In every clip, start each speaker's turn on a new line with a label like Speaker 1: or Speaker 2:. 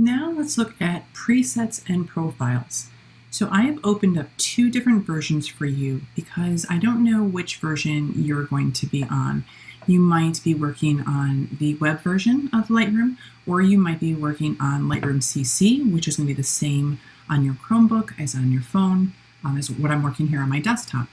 Speaker 1: Now let's look at presets and profiles. So I have opened up two different versions for you because I don't know which version you're going to be on. You might be working on the web version of Lightroom, or you might be working on Lightroom CC, which is going to be the same on your Chromebook as on your phone, as what I'm working here on my desktop.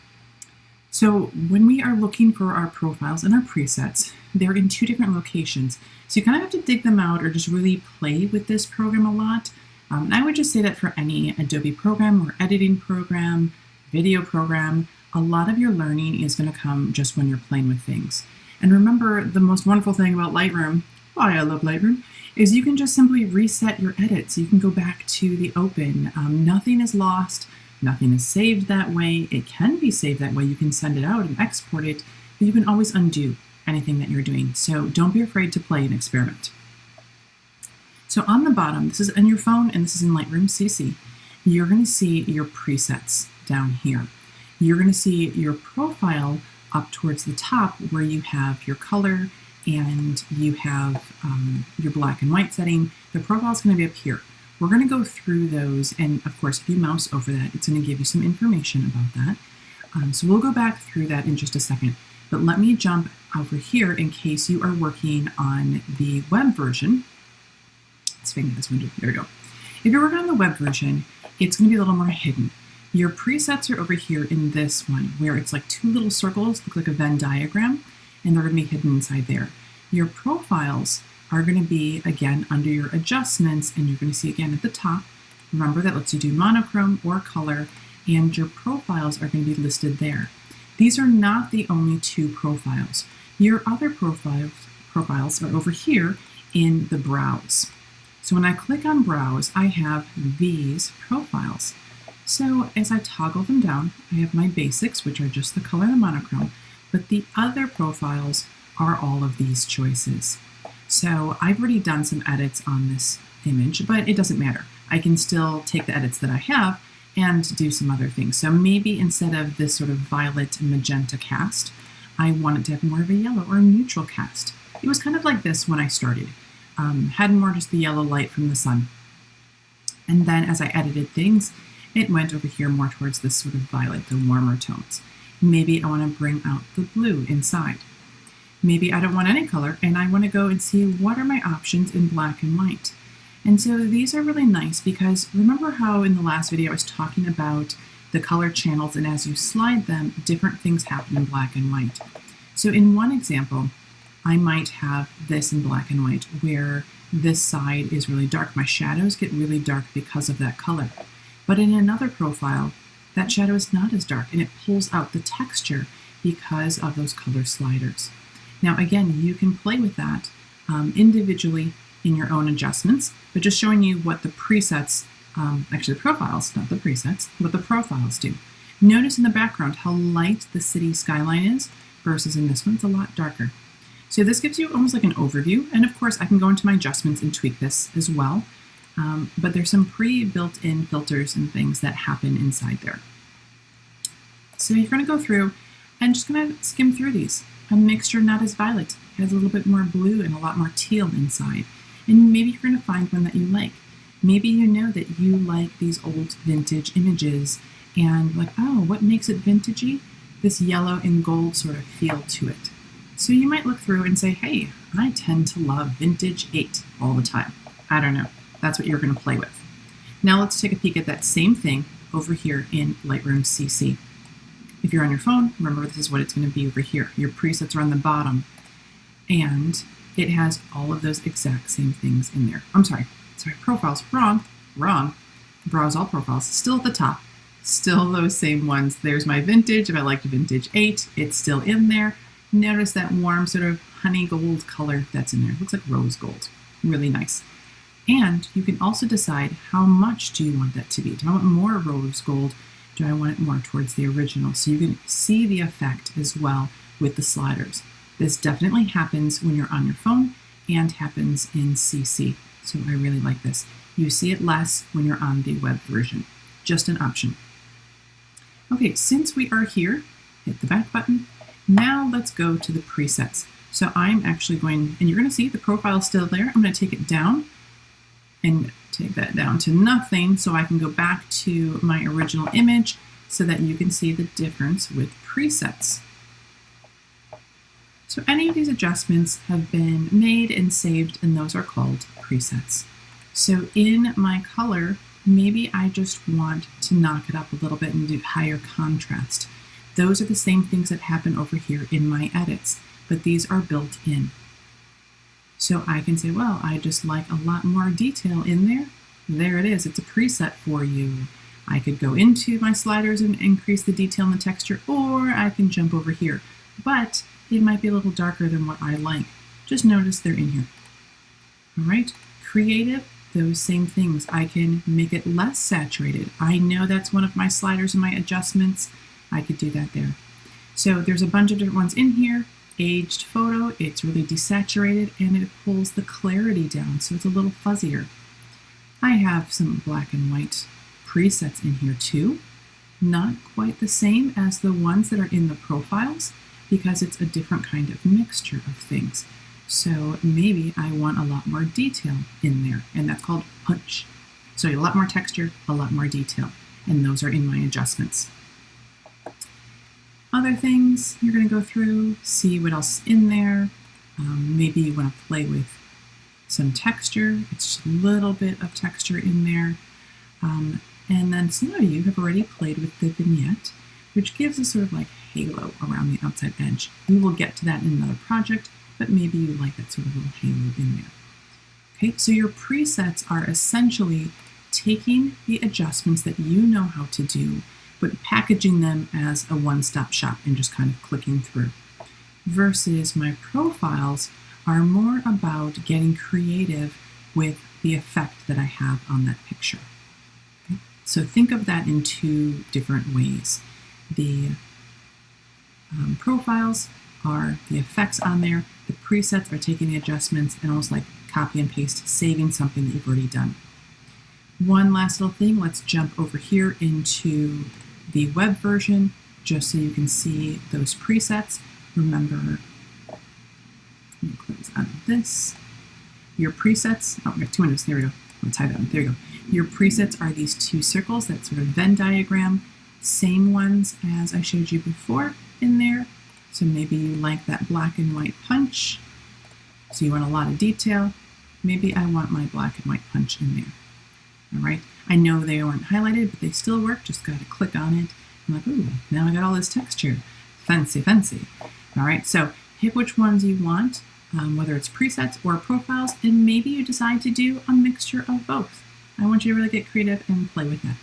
Speaker 1: So when we are looking for our profiles and our presets, they're in two different locations. So you kind of have to dig them out or just really play with this program a lot. And I would just say that for any Adobe program or editing program, video program, a lot of your learning is going to come just when you're playing with things. And remember, the most wonderful thing about Lightroom, why I love Lightroom, is you can just simply reset your edits. You can go back to the open. Nothing is lost. Nothing is saved that way. It can be saved that way. You can send it out and export it, but you can always undo anything that you're doing. So don't be afraid to play and experiment. So on the bottom, this is on your phone and this is in Lightroom CC, you're going to see your presets down here. You're going to see your profile up towards the top where you have your color and you have your black and white setting. The profile is going to be up here. We're going to go through those, and of course, if you mouse over that, it's going to give you some information about that. So we'll go back through that in just a second. But let me jump over here in case you are working on the web version. Let's finger this window. There we go. If you're working on the web version, it's going to be a little more hidden. Your presets are over here in this one, where it's like two little circles, look like a Venn diagram, and they're going to be hidden inside there. Your profiles are going to be, again, under your adjustments, and you're going to see again at the top. Remember, that lets you do monochrome or color, and your profiles are going to be listed there. These are not the only two profiles. Your other profiles are over here in the Browse. So when I click on Browse, I have these profiles. So as I toggle them down, I have my basics, which are just the color and the monochrome, but the other profiles are all of these choices. So I've already done some edits on this image, but it doesn't matter. I can still take the edits that I have and do some other things. So maybe instead of this sort of violet and magenta cast, I want it to have more of a yellow or a neutral cast. It was kind of like this when I started. Had more just the yellow light from the sun. And then as I edited things, it went over here more towards this sort of violet, the warmer tones. Maybe I want to bring out the blue inside. Maybe I don't want any color and I want to go and see what are my options in black and white. And so these are really nice because remember how in the last video I was talking about the color channels, and as you slide them, different things happen in black and white. So in one example, I might have this in black and white where this side is really dark. My shadows get really dark because of that color. But in another profile, that shadow is not as dark and it pulls out the texture because of those color sliders. Now again, you can play with that individually in your own adjustments, but just showing you what the presets, actually the profiles, not the presets, what the profiles do. Notice in the background how light the city skyline is versus in this one, it's a lot darker. So this gives you almost like an overview, and of course I can go into my adjustments and tweak this as well, but there's some pre-built-in filters and things that happen inside there. So you're going to go through and just going to skim through these. A mixture not as violet, it has a little bit more blue and a lot more teal inside. And maybe you're going to find one that you like. Maybe you know that you like these old vintage images and like, oh, what makes it vintagey? This yellow and gold sort of feel to it. So you might look through and say, hey, I tend to love vintage 8 all the time. I don't know. That's what you're going to play with. Now let's take a peek at that same thing over here in Lightroom CC. If you're on your phone, remember this is what it's going to be over here. Your presets are on the bottom, and it has all of those exact same things in there. I'm sorry, profiles, wrong. Browse all profiles, still at the top, still those same ones. There's my vintage. If I liked vintage 8, it's still in there. Notice that warm sort of honey gold color that's in there. It looks like rose gold, really nice. And you can also decide how much do you want that to be. Do I want more rose gold? Do I want it more towards the original? So you can see the effect as well with the sliders. This definitely happens when you're on your phone and happens in CC. So I really like this. You see it less when you're on the web version. Just an option. Okay, since we are here, hit the back button. Now let's go to the presets. So I'm actually going, and you're going to see the profile is still there. I'm going to take it down and take that down to nothing so I can go back to my original image so that you can see the difference with presets. So any of these adjustments have been made and saved, and those are called presets. So in my color, maybe I just want to knock it up a little bit and do higher contrast. Those are the same things that happen over here in my edits, but these are built in. So I can say, well, I just like a lot more detail in there. There it is, it's a preset for you. I could go into my sliders and increase the detail in the texture, or I can jump over here. But it might be a little darker than what I like. Just notice they're in here. All right, creative, those same things. I can make it less saturated. I know that's one of my sliders and my adjustments. I could do that there. So there's a bunch of different ones in here. Aged photo, it's really desaturated and it pulls the clarity down, so it's a little fuzzier. I have some black and white presets in here too. Not quite the same as the ones that are in the profiles, because it's a different kind of mixture of things. So maybe I want a lot more detail in there, and that's called punch. So a lot more texture, a lot more detail, and those are in my adjustments. Other things you're going to go through, see what else is in there. Maybe you want to play with some texture. It's just a little bit of texture in there. And then some of you have already played with the vignette, which gives a sort of like halo around the outside edge. We will get to that in another project, but maybe you like that sort of little halo in there. Okay, so your presets are essentially taking the adjustments that you know how to do, but packaging them as a one-stop shop and just kind of clicking through. Versus my profiles are more about getting creative with the effect that I have on that picture. Okay? So think of that in two different ways. The profiles are the effects on there. The presets are taking the adjustments and almost like copy and paste, saving something that you've already done. One last little thing, let's jump over here into the web version just so you can see those presets. Remember, let me close out of this. Your presets, oh, we have two windows, there we go. Let's tie that one, there you go. Your presets are these two circles, that sort of Venn diagram, same ones as I showed you before in there. So maybe you like that black and white punch. So you want a lot of detail. Maybe I want my black and white punch in there. All right, I know they aren't highlighted, but they still work. Just got to click on it. I'm like, ooh, now I got all this texture. Fancy, fancy. All right, so pick which ones you want, whether it's presets or profiles, and maybe you decide to do a mixture of both. I want you to really get creative and play with that.